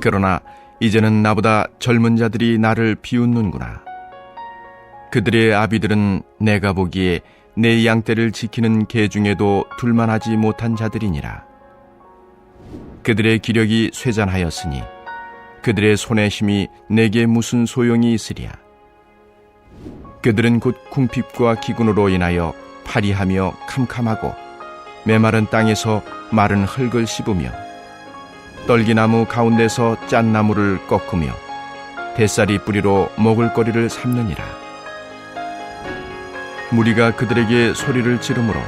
그러나 이제는 나보다 젊은 자들이 나를 비웃는구나. 그들의 아비들은 내가 보기에 내 양떼를 지키는 개 중에도 둘만하지 못한 자들이니라. 그들의 기력이 쇠잔하였으니 그들의 손의 힘이 내게 무슨 소용이 있으랴. 그들은 곧 궁핍과 기근으로 인하여 파리하며 캄캄하고 메마른 땅에서 마른 흙을 씹으며 떨기나무 가운데서 짠 나무를 꺾으며 뱃살이 뿌리로 먹을거리를 삼느니라. 무리가 그들에게 소리를 지르므로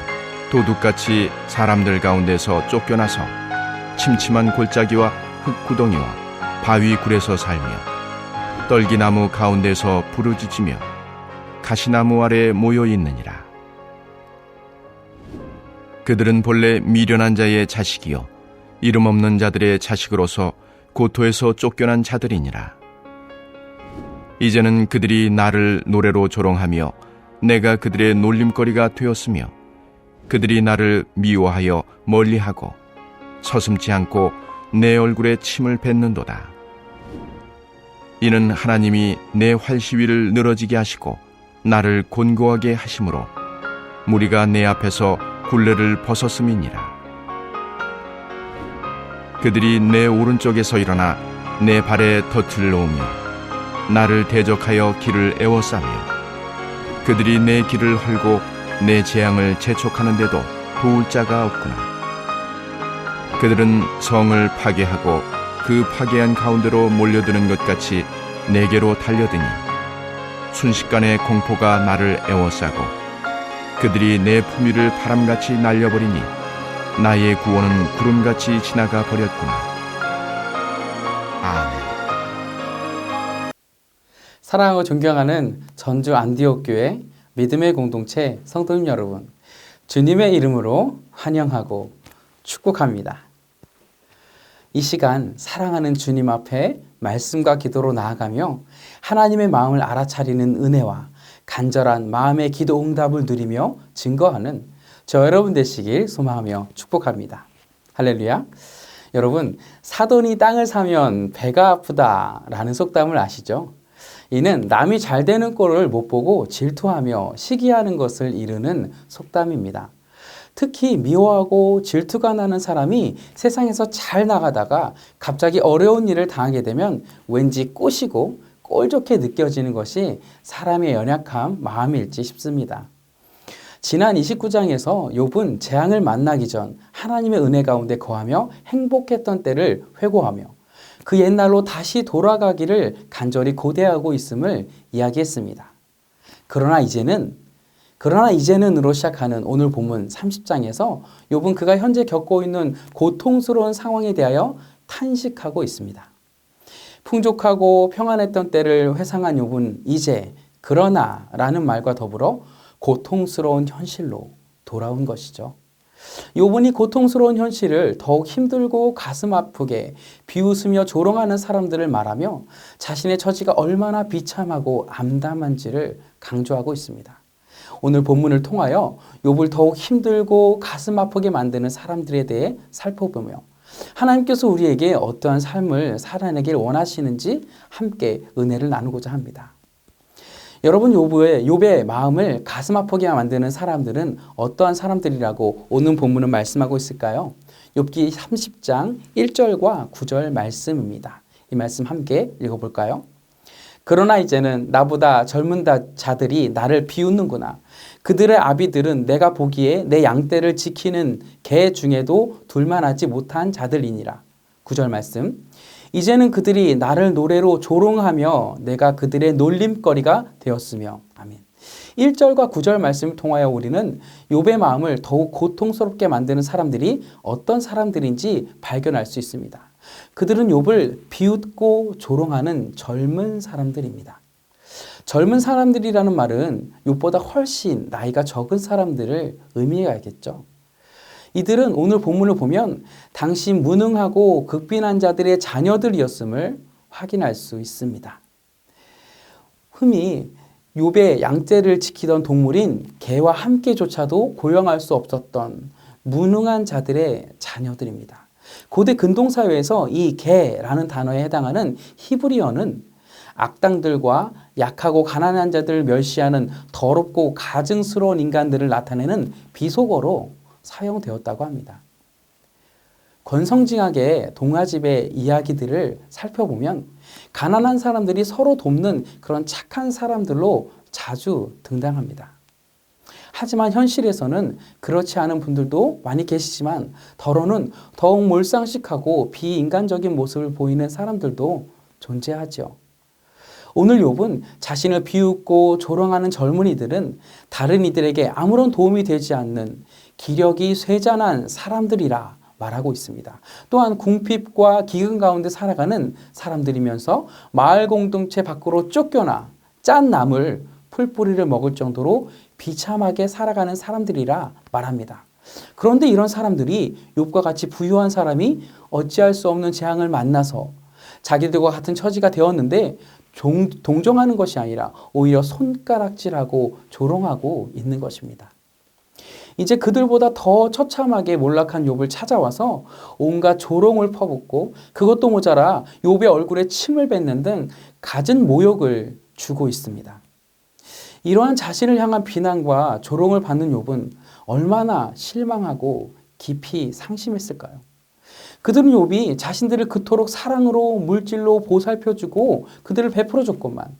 도둑같이 사람들 가운데서 쫓겨나서 침침한 골짜기와 흙구덩이와 바위 굴에서 살며 떨기나무 가운데서 부르짖으며 가시나무 아래 모여 있느니라. 그들은 본래 미련한 자의 자식이요 이름 없는 자들의 자식으로서 고토에서 쫓겨난 자들이니라. 이제는 그들이 나를 노래로 조롱하며 내가 그들의 놀림거리가 되었으며 그들이 나를 미워하여 멀리하고 서슴지 않고 내 얼굴에 침을 뱉는도다. 이는 하나님이 내 활시위를 늘어지게 하시고 나를 곤고하게 하심으로 무리가 내 앞에서 굴레를 벗었음이니라. 그들이 내 오른쪽에서 일어나 내 발에 덫을 놓으며 나를 대적하여 길을 에워싸며 그들이 내 길을 헐고 내 재앙을 재촉하는데도 도울 자가 없구나. 그들은 성을 파괴하고 그 파괴한 가운데로 몰려드는 것 같이 내게로 달려드니 순식간에 공포가 나를 에워싸고 그들이 내 품위를 바람같이 날려버리니 나의 구원은 구름같이 지나가 버렸구나. 아멘. 사랑하고 존경하는 전주 안디옥 교회 믿음의 공동체 성도님 여러분, 주님의 이름으로 환영하고 축복합니다. 이 시간 사랑하는 주님 앞에 말씀과 기도로 나아가며 하나님의 마음을 알아차리는 은혜와 간절한 마음의 기도 응답을 누리며 증거하는 저 여러분 되시길 소망하며 축복합니다. 할렐루야. 여러분, 사돈이 땅을 사면 배가 아프다라는 속담을 아시죠? 이는 남이 잘 되는 꼴을 못 보고 질투하며 시기하는 것을 이르는 속담입니다. 특히 미워하고 질투가 나는 사람이 세상에서 잘 나가다가 갑자기 어려운 일을 당하게 되면 왠지 꼬시고 꼴 좋게 느껴지는 것이 사람의 연약한 마음일지 싶습니다. 지난 29장에서 욥은 재앙을 만나기 전 하나님의 은혜 가운데 거하며 행복했던 때를 회고하며 그 옛날로 다시 돌아가기를 간절히 고대하고 있음을 이야기했습니다. 그러나 이제는으로 시작하는 오늘 본문 30장에서 욥은 그가 현재 겪고 있는 고통스러운 상황에 대하여 탄식하고 있습니다. 풍족하고 평안했던 때를 회상한 욥은 이제 그러나라는 말과 더불어 고통스러운 현실로 돌아온 것이죠. 욥은 고통스러운 현실을 더욱 힘들고 가슴 아프게 비웃으며 조롱하는 사람들을 말하며 자신의 처지가 얼마나 비참하고 암담한지를 강조하고 있습니다. 오늘 본문을 통하여 욥을 더욱 힘들고 가슴 아프게 만드는 사람들에 대해 살펴보며 하나님께서 우리에게 어떠한 삶을 살아내길 원하시는지 함께 은혜를 나누고자 합니다. 여러분, 욥의 마음을 가슴 아프게 만드는 사람들은 어떠한 사람들이라고 오늘 본문은 말씀하고 있을까요? 욥기 30장 1절과 9절 말씀입니다. 이 말씀 함께 읽어볼까요? 그러나 이제는 나보다 젊은 자들이 나를 비웃는구나. 그들의 아비들은 내가 보기에 내 양떼를 지키는 개 중에도 둘만하지 못한 자들이니라. 9절 말씀. 이제는 그들이 나를 노래로 조롱하며 내가 그들의 놀림거리가 되었으며. 아멘. 1절과 9절 말씀을 통하여 우리는 욥의 마음을 더욱 고통스럽게 만드는 사람들이 어떤 사람들인지 발견할 수 있습니다. 그들은 욥을 비웃고 조롱하는 젊은 사람들입니다. 젊은 사람들이라는 말은 욥보다 훨씬 나이가 적은 사람들을 의미하겠죠. 이들은 오늘 본문을 보면 당시 무능하고 극빈한 자들의 자녀들이었음을 확인할 수 있습니다. 흠이 욥의 양떼를 지키던 동물인 개와 함께조차도 고용할 수 없었던 무능한 자들의 자녀들입니다. 고대 근동사회에서 이 개라는 단어에 해당하는 히브리어는 악당들과 약하고 가난한 자들을 멸시하는 더럽고 가증스러운 인간들을 나타내는 비속어로 사용되었다고 합니다. 권성징악의 동화집의 이야기들을 살펴보면 가난한 사람들이 서로 돕는 그런 착한 사람들로 자주 등장합니다. 하지만 현실에서는 그렇지 않은 분들도 많이 계시지만 더러는 더욱 몰상식하고 비인간적인 모습을 보이는 사람들도 존재하죠. 오늘 욥은 자신을 비웃고 조롱하는 젊은이들은 다른 이들에게 아무런 도움이 되지 않는 기력이 쇠잔한 사람들이라 말하고 있습니다. 또한 궁핍과 기근 가운데 살아가는 사람들이면서 마을 공동체 밖으로 쫓겨나 짠 나물 풀뿌리를 먹을 정도로 비참하게 살아가는 사람들이라 말합니다. 그런데 이런 사람들이 욥과 같이 부유한 사람이 어찌할 수 없는 재앙을 만나서 자기들과 같은 처지가 되었는데 동정하는 것이 아니라 오히려 손가락질하고 조롱하고 있는 것입니다. 이제 그들보다 더 처참하게 몰락한 욥을 찾아와서 온갖 조롱을 퍼붓고 그것도 모자라 욥의 얼굴에 침을 뱉는 등 갖은 모욕을 주고 있습니다. 이러한 자신을 향한 비난과 조롱을 받는 욥은 얼마나 실망하고 깊이 상심했을까요? 그들은 욥이 자신들을 그토록 사랑으로 물질로 보살펴주고 그들을 베풀어줬건만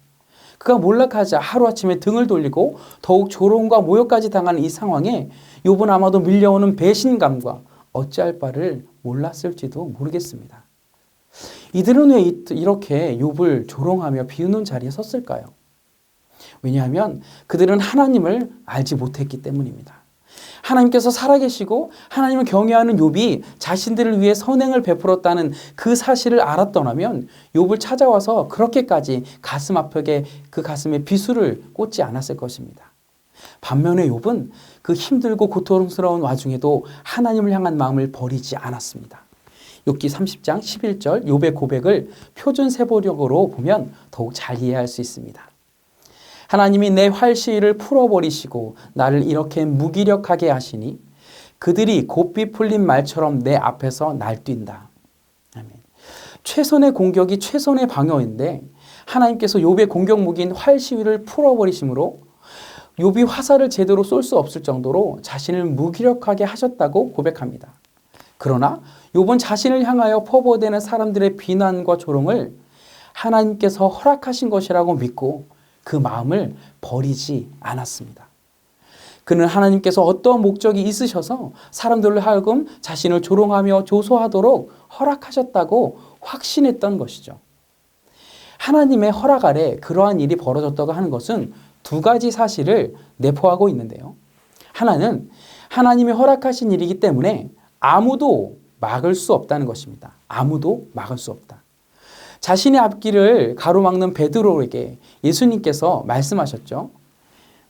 그가 몰락하자 하루아침에 등을 돌리고 더욱 조롱과 모욕까지 당하는 이 상황에 욥은 아마도 밀려오는 배신감과 어찌할 바를 몰랐을지도 모르겠습니다. 이들은 왜 이렇게 욥을 조롱하며 비웃는 자리에 섰을까요? 왜냐하면 그들은 하나님을 알지 못했기 때문입니다. 하나님께서 살아계시고 하나님을 경외하는 욥이 자신들을 위해 선행을 베풀었다는 그 사실을 알았더라면 욥을 찾아와서 그렇게까지 가슴 아프게 그 가슴에 비수를 꽂지 않았을 것입니다. 반면에 욥은 그 힘들고 고통스러운 와중에도 하나님을 향한 마음을 버리지 않았습니다. 욥기 30장 11절 욥의 고백을 표준 세번역으로 보면 더욱 잘 이해할 수 있습니다. 하나님이 내 활시위를 풀어버리시고 나를 이렇게 무기력하게 하시니 그들이 곱비 풀린 말처럼 내 앞에서 날뛴다. 아멘. 최선의 공격이 최선의 방어인데 하나님께서 욥의 공격 무기인 활시위를 풀어버리심으로 욥이 화살을 제대로 쏠 수 없을 정도로 자신을 무기력하게 하셨다고 고백합니다. 그러나 욥은 자신을 향하여 퍼부어대는 사람들의 비난과 조롱을 하나님께서 허락하신 것이라고 믿고 그 마음을 버리지 않았습니다. 그는 하나님께서 어떠한 목적이 있으셔서 사람들로 하여금 자신을 조롱하며 조소하도록 허락하셨다고 확신했던 것이죠. 하나님의 허락 아래 그러한 일이 벌어졌다고 하는 것은 두 가지 사실을 내포하고 있는데요. 하나는 하나님이 허락하신 일이기 때문에 아무도 막을 수 없다는 것입니다. 아무도 막을 수 없다. 자신의 앞길을 가로막는 베드로에게 예수님께서 말씀하셨죠.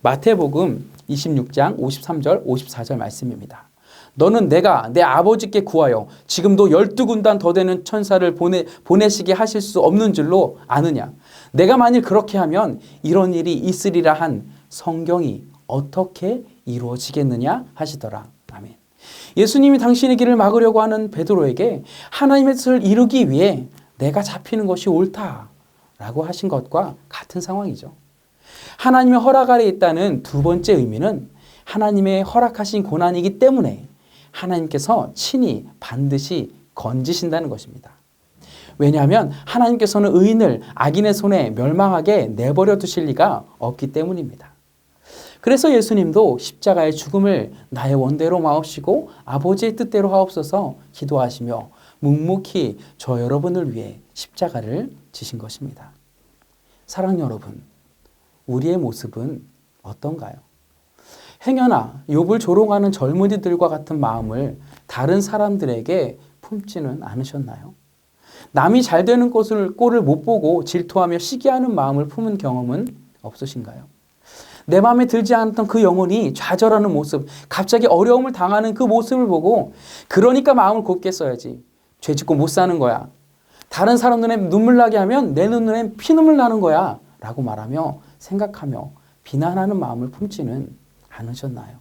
마태복음 26장 53절 54절 말씀입니다. 너는 내가 내 아버지께 구하여 지금도 12군단 더 되는 천사를 보내시게 하실 수 없는 줄로 아느냐. 내가 만일 그렇게 하면 이런 일이 있으리라 한 성경이 어떻게 이루어지겠느냐 하시더라. 아멘. 예수님이 당신의 길을 막으려고 하는 베드로에게 하나님의 뜻을 이루기 위해 내가 잡히는 것이 옳다라고 하신 것과 같은 상황이죠. 하나님의 허락 아래 있다는 두 번째 의미는 하나님의 허락하신 고난이기 때문에 하나님께서 친히 반드시 건지신다는 것입니다. 왜냐하면 하나님께서는 의인을 악인의 손에 멸망하게 내버려 두실 리가 없기 때문입니다. 그래서 예수님도 십자가의 죽음을 나의 원대로 마옵시고 아버지의 뜻대로 하옵소서 기도하시며 묵묵히 저 여러분을 위해 십자가를 지신 것입니다. 사랑 여러분, 우리의 모습은 어떤가요? 행여나 욥을 조롱하는 젊은이들과 같은 마음을 다른 사람들에게 품지는 않으셨나요? 남이 잘 되는 꼴을 못 보고 질투하며 시기하는 마음을 품은 경험은 없으신가요? 내 마음에 들지 않았던 그 영혼이 좌절하는 모습, 갑자기 어려움을 당하는 그 모습을 보고 그러니까 마음을 곱게 써야지. 죄 짓고 못 사는 거야. 다른 사람 눈에 눈물 나게 하면 내 눈에 피눈물 나는 거야. 라고 말하며 생각하며 비난하는 마음을 품지는 않으셨나요?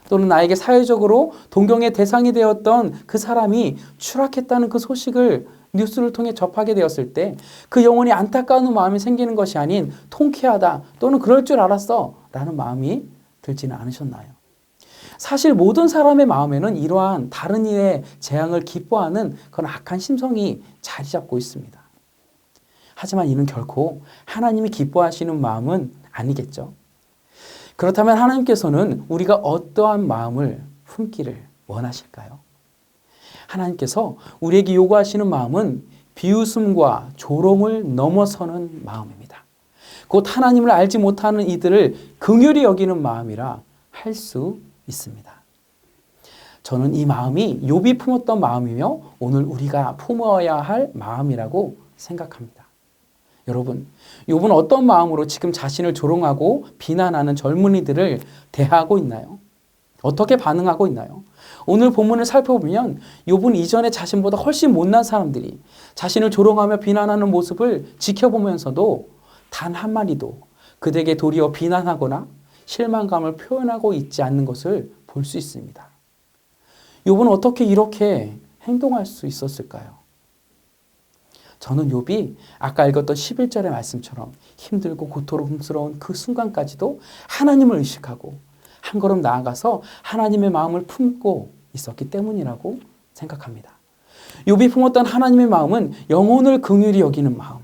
또는 나에게 사회적으로 동경의 대상이 되었던 그 사람이 추락했다는 그 소식을 뉴스를 통해 접하게 되었을 때 그 영혼이 안타까운 마음이 생기는 것이 아닌 통쾌하다 또는 그럴 줄 알았어 라는 마음이 들지는 않으셨나요? 사실 모든 사람의 마음에는 이러한 다른 이의 재앙을 기뻐하는 그런 악한 심성이 자리 잡고 있습니다. 하지만 이는 결코 하나님이 기뻐하시는 마음은 아니겠죠. 그렇다면 하나님께서는 우리가 어떠한 마음을 품기를 원하실까요? 하나님께서 우리에게 요구하시는 마음은 비웃음과 조롱을 넘어서는 마음입니다. 곧 하나님을 알지 못하는 이들을 긍휼히 여기는 마음이라 할 수 있습니다. 저는 이 마음이 욥이 품었던 마음이며 오늘 우리가 품어야 할 마음이라고 생각합니다. 여러분, 욥은 어떤 마음으로 지금 자신을 조롱하고 비난하는 젊은이들을 대하고 있나요? 어떻게 반응하고 있나요? 오늘 본문을 살펴보면 욥은 이전에 자신보다 훨씬 못난 사람들이 자신을 조롱하며 비난하는 모습을 지켜보면서도 단 한마디도 그들에게 도리어 비난하거나 실망감을 표현하고 있지 않는 것을 볼 수 있습니다. 욥은 어떻게 이렇게 행동할 수 있었을까요? 저는 욥이 아까 읽었던 11절의 말씀처럼 힘들고 고통스러운 그 순간까지도 하나님을 의식하고 한 걸음 나아가서 하나님의 마음을 품고 있었기 때문이라고 생각합니다. 욥이 품었던 하나님의 마음은 영혼을 긍휼히 여기는 마음,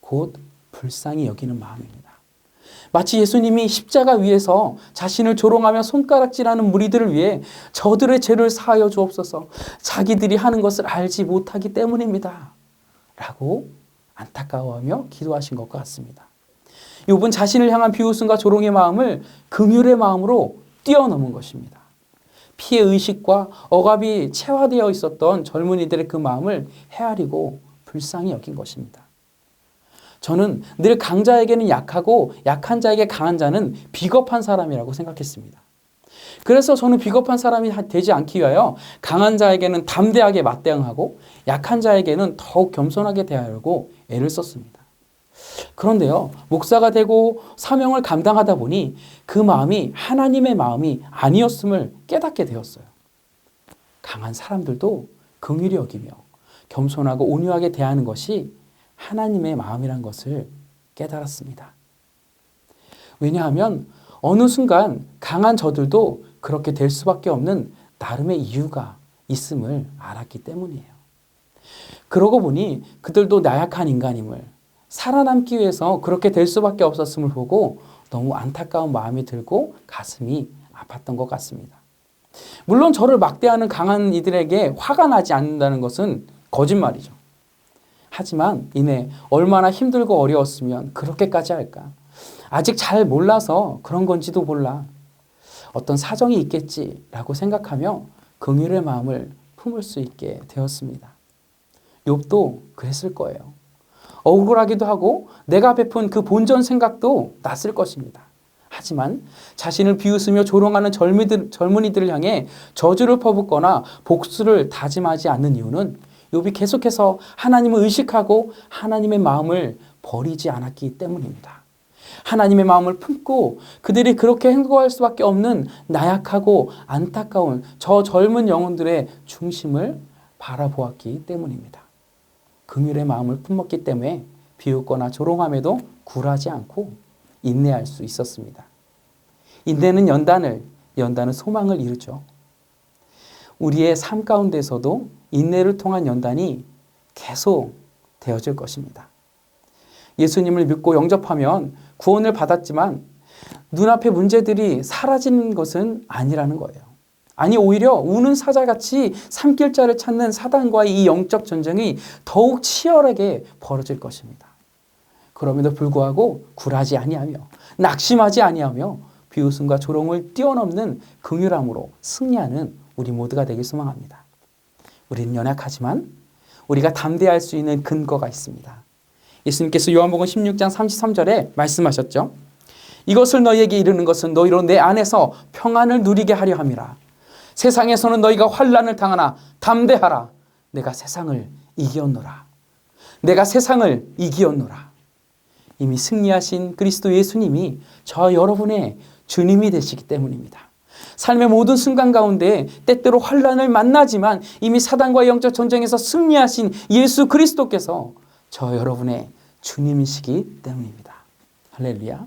곧 불쌍히 여기는 마음입니다. 마치 예수님이 십자가 위에서 자신을 조롱하며 손가락질하는 무리들을 위해 저들의 죄를 사하여 주옵소서, 자기들이 하는 것을 알지 못하기 때문입니다 라고 안타까워하며 기도하신 것과 같습니다. 욥은 자신을 향한 비웃음과 조롱의 마음을 긍휼의 마음으로 뛰어넘은 것입니다. 피해 의식과 억압이 체화되어 있었던 젊은이들의 그 마음을 헤아리고 불쌍히 여긴 것입니다. 저는 늘 강자에게는 약하고 약한 자에게 강한 자는 비겁한 사람이라고 생각했습니다. 그래서 저는 비겁한 사람이 되지 않기 위하여 강한 자에게는 담대하게 맞대응하고 약한 자에게는 더욱 겸손하게 대하려고 애를 썼습니다. 그런데요, 목사가 되고 사명을 감당하다 보니 그 마음이 하나님의 마음이 아니었음을 깨닫게 되었어요. 강한 사람들도 긍휼히 여기며 겸손하고 온유하게 대하는 것이 하나님의 마음이란 것을 깨달았습니다. 왜냐하면 어느 순간 강한 저들도 그렇게 될 수밖에 없는 나름의 이유가 있음을 알았기 때문이에요. 그러고 보니 그들도 나약한 인간임을, 살아남기 위해서 그렇게 될 수밖에 없었음을 보고 너무 안타까운 마음이 들고 가슴이 아팠던 것 같습니다. 물론 저를 막대하는 강한 이들에게 화가 나지 않는다는 것은 거짓말이죠. 하지만 이내 얼마나 힘들고 어려웠으면 그렇게까지 할까? 아직 잘 몰라서 그런 건지도 몰라. 어떤 사정이 있겠지라고 생각하며 긍휼의 마음을 품을 수 있게 되었습니다. 욥도 그랬을 거예요. 억울하기도 하고 내가 베푼 그 본전 생각도 났을 것입니다. 하지만 자신을 비웃으며 조롱하는 젊은이들을 향해 저주를 퍼붓거나 복수를 다짐하지 않는 이유는 욥이 계속해서 하나님을 의식하고 하나님의 마음을 버리지 않았기 때문입니다. 하나님의 마음을 품고 그들이 그렇게 행동할 수밖에 없는 나약하고 안타까운 저 젊은 영혼들의 중심을 바라보았기 때문입니다. 긍휼의 마음을 품었기 때문에 비웃거나 조롱함에도 굴하지 않고 인내할 수 있었습니다. 인내는 연단은 소망을 이루죠. 우리의 삶 가운데서도 인내를 통한 연단이 계속 되어질 것입니다. 예수님을 믿고 영접하면 구원을 받았지만 눈앞의 문제들이 사라지는 것은 아니라는 거예요. 아니 오히려 우는 사자같이 삼킬자를 찾는 사단과의 이 영적 전쟁이 더욱 치열하게 벌어질 것입니다. 그럼에도 불구하고 굴하지 아니하며 낙심하지 아니하며 비웃음과 조롱을 뛰어넘는 긍휼함으로 승리하는 우리 모두가 되길 소망합니다. 우리는 연약하지만 우리가 담대할 수 있는 근거가 있습니다. 예수님께서 요한복음 16장 33절에 말씀하셨죠. 이것을 너희에게 이르는 것은 너희로 내 안에서 평안을 누리게 하려 함이라. 세상에서는 너희가 환난을 당하나 담대하라. 내가 세상을 이기었노라. 내가 세상을 이기었노라. 이미 승리하신 그리스도 예수님이 저 여러분의 주님이 되시기 때문입니다. 삶의 모든 순간 가운데 때때로 환란을 만나지만 이미 사단과의 영적 전쟁에서 승리하신 예수 그리스도께서 저 여러분의 주님이시기 때문입니다. 할렐루야.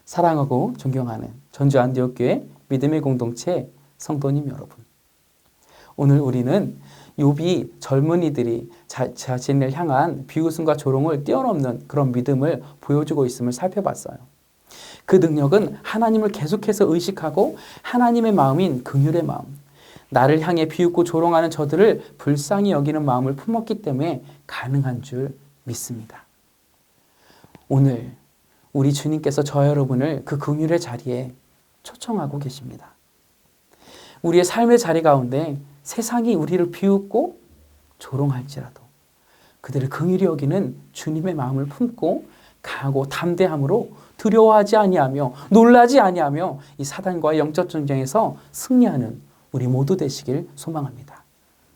사랑하고 존경하는 전주 안디옥교회 믿음의 공동체 성도님 여러분, 오늘 우리는 욥이 젊은이들이 자신을 향한 비웃음과 조롱을 뛰어넘는 그런 믿음을 보여주고 있음을 살펴봤어요. 그 능력은 하나님을 계속해서 의식하고 하나님의 마음인 긍휼의 마음, 나를 향해 비웃고 조롱하는 저들을 불쌍히 여기는 마음을 품었기 때문에 가능한 줄 믿습니다. 오늘 우리 주님께서 저 여러분을 그 긍휼의 자리에 초청하고 계십니다. 우리의 삶의 자리 가운데 세상이 우리를 비웃고 조롱할지라도 그들을 긍휼히 여기는 주님의 마음을 품고 강하고 담대함으로 두려워하지 아니하며 놀라지 아니하며 이 사단과의 영적 전쟁에서 승리하는 우리 모두 되시길 소망합니다.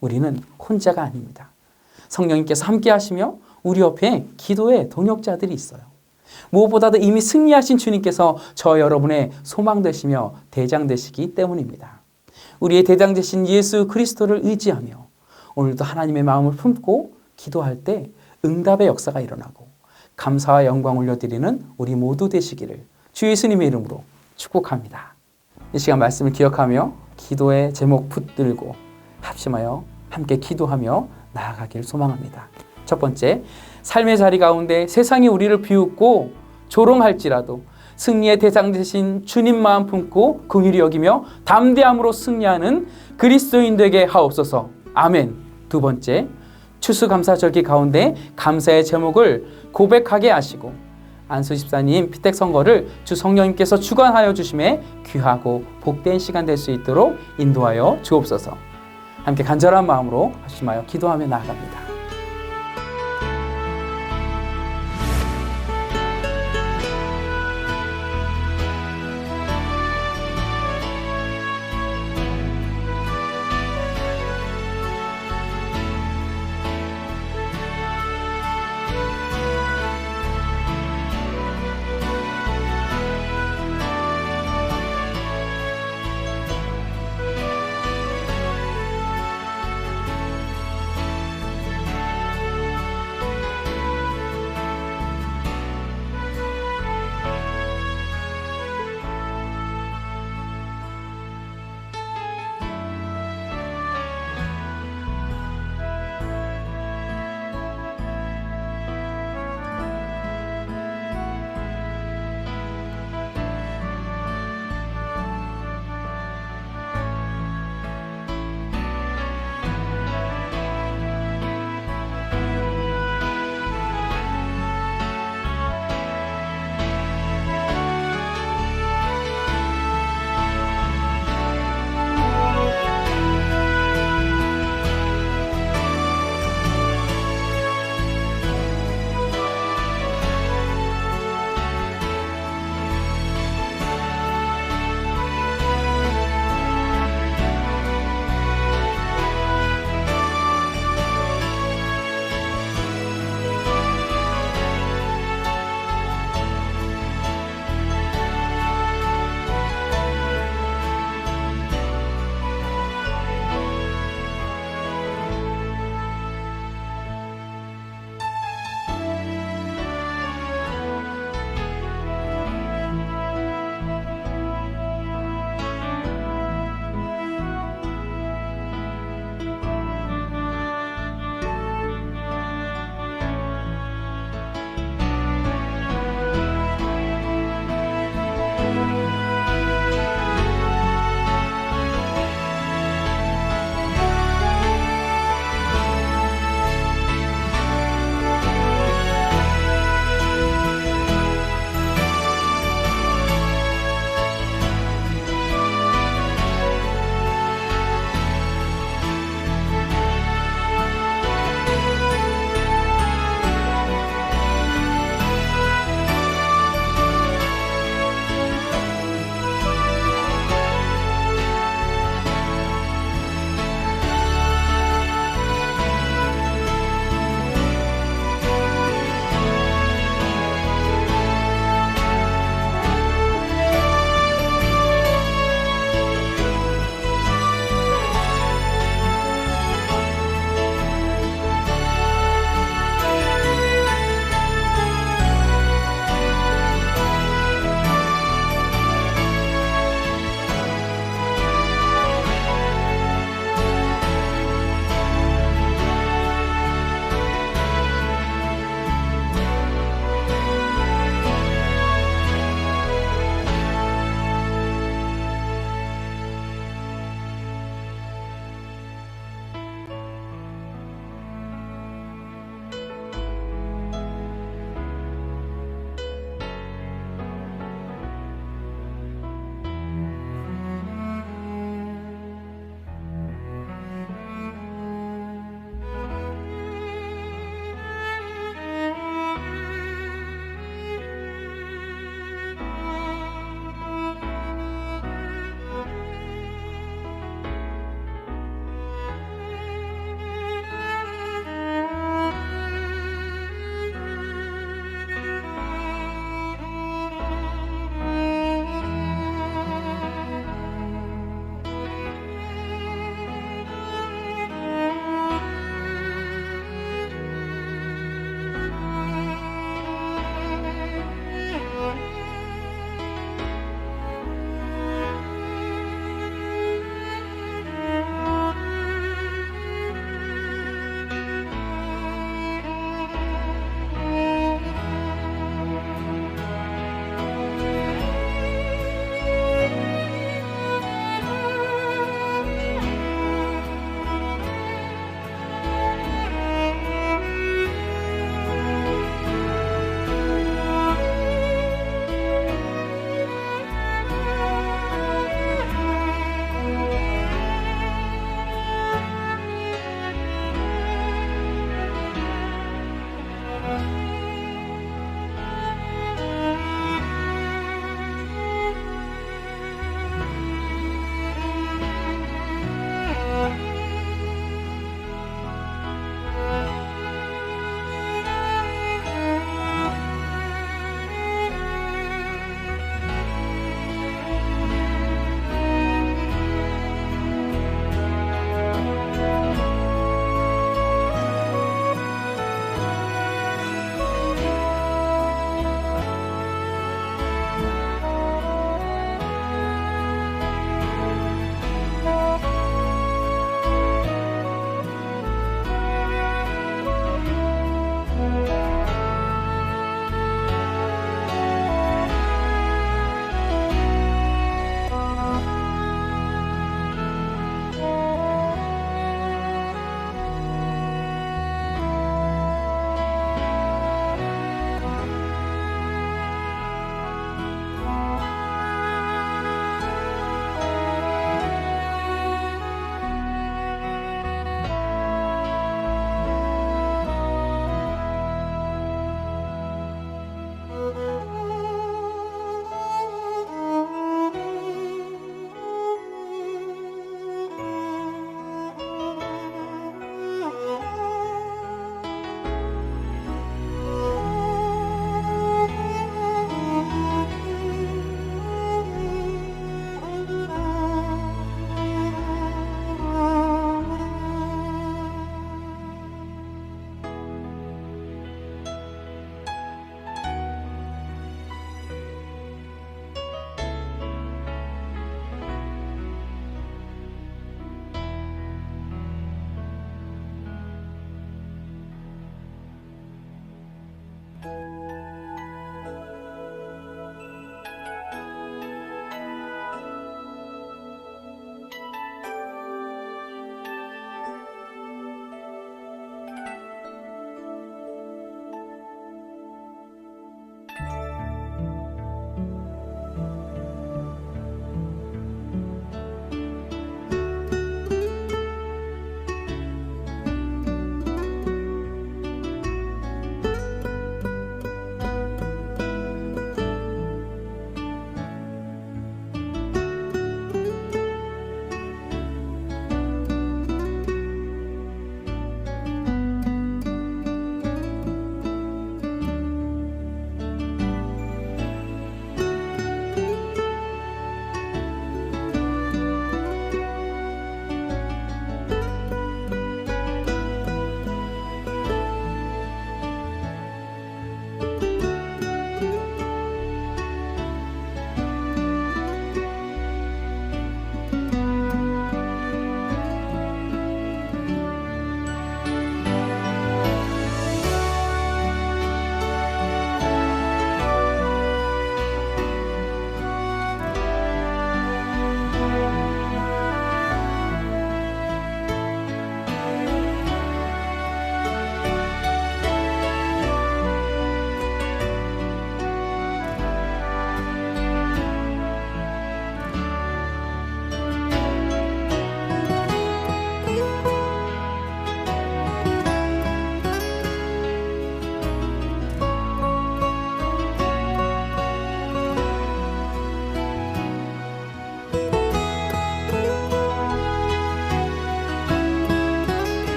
우리는 혼자가 아닙니다. 성령님께서 함께 하시며 우리 옆에 기도의 동역자들이 있어요. 무엇보다도 이미 승리하신 주님께서 저 여러분의 소망 되시며 대장 되시기 때문입니다. 우리의 대장 되신 예수 그리스도를 의지하며 오늘도 하나님의 마음을 품고 기도할 때 응답의 역사가 일어나고 감사와 영광 올려드리는 우리 모두 되시기를 주 예수님의 이름으로 축복합니다. 이 시간 말씀을 기억하며 기도의 제목 붙들고 합심하여 함께 기도하며 나아가길 소망합니다. 첫 번째, 삶의 자리 가운데 세상이 우리를 비웃고 조롱할지라도 승리의 대상 되신 주님 마음 품고 긍휼히 여기며 담대함으로 승리하는 그리스도인 되게 하옵소서. 아멘. 두 번째, 추수감사절기 가운데 감사의 제목을 고백하게 하시고 안수 집사님 피택 선거를 주 성령님께서 주관하여 주심에 귀하고 복된 시간 될 수 있도록 인도하여 주옵소서. 함께 간절한 마음으로 합심하여 기도하며 나아갑니다.